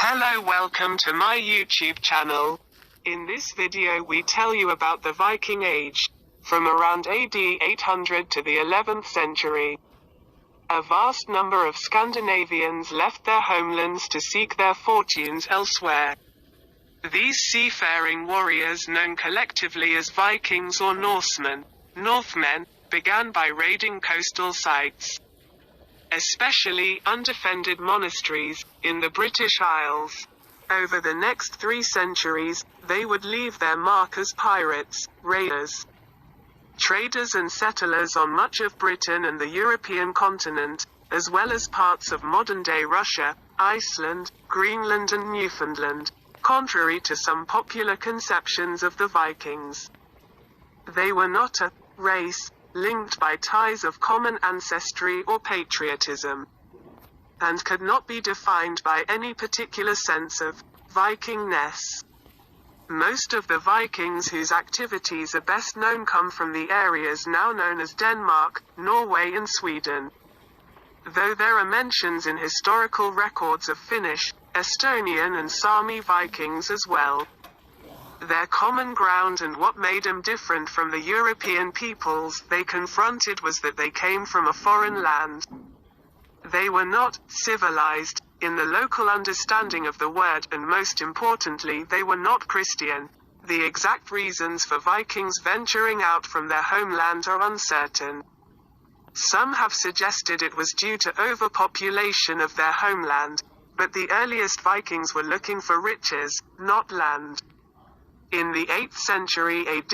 Hello, welcome to my YouTube channel. In this video we tell you about the Viking Age, from around AD 800 to the 11th century. A vast number of Scandinavians left their homelands to seek their fortunes elsewhere. These seafaring warriors, known collectively as Vikings or Northmen, began by raiding coastal sites, especially undefended monasteries, in the British Isles. Over the next 3 centuries, they would leave their mark as pirates, raiders, traders and settlers on much of Britain and the European continent, as well as parts of modern-day Russia, Iceland, Greenland and Newfoundland, contrary to some popular conceptions of the Vikings. They were not a race linked by ties of common ancestry or patriotism, and could not be defined by any particular sense of Vikingness. Most of the Vikings whose activities are best known come from the areas now known as Denmark, Norway and Sweden, though there are mentions in historical records of Finnish, Estonian and Sami Vikings as well. Their common ground and what made them different from the European peoples they confronted was that they came from a foreign land. They were not civilized, in the local understanding of the word, and most importantly they were not Christian. The exact reasons for Vikings venturing out from their homeland are uncertain. Some have suggested it was due to overpopulation of their homeland, but the earliest Vikings were looking for riches, not land. In the 8th century AD,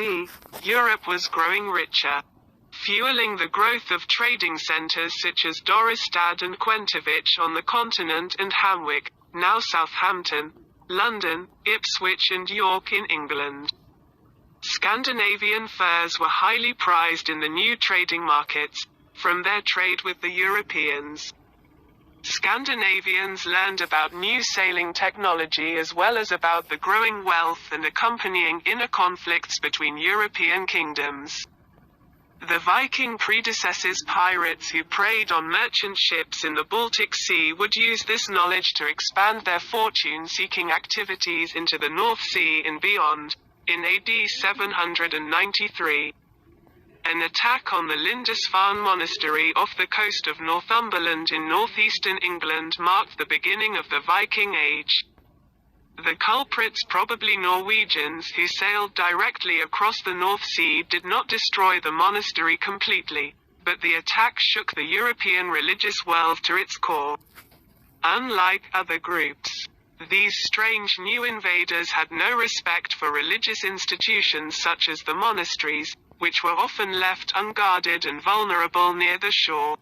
Europe was growing richer, fueling the growth of trading centers such as Dorestad and Quentovich on the continent and Hamwick, now Southampton, London, Ipswich and York in England. Scandinavian furs were highly prized in the new trading markets, from their trade with the Europeans. Scandinavians learned about new sailing technology as well as about the growing wealth and accompanying inner conflicts between European kingdoms. The Viking predecessors, pirates who preyed on merchant ships in the Baltic Sea, would use this knowledge to expand their fortune-seeking activities into the North Sea and beyond. In AD 793, an attack on the Lindisfarne monastery off the coast of Northumberland in northeastern England marked the beginning of the Viking Age. The culprits, probably Norwegians who sailed directly across the North Sea, did not destroy the monastery completely, but the attack shook the European religious world to its core. Unlike other groups, these strange new invaders had no respect for religious institutions such as the monasteries, which were often left unguarded and vulnerable near the shore.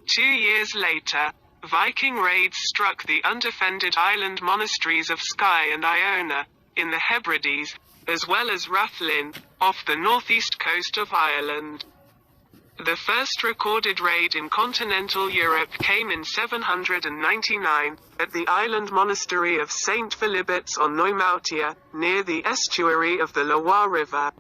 2 years later, Viking raids struck the undefended island monasteries of Skye and Iona, in the Hebrides, as well as Rathlin, off the northeast coast of Ireland. The first recorded raid in continental Europe came in 799, at the island monastery of St. Philibert on Neumautia, near the estuary of the Loire River.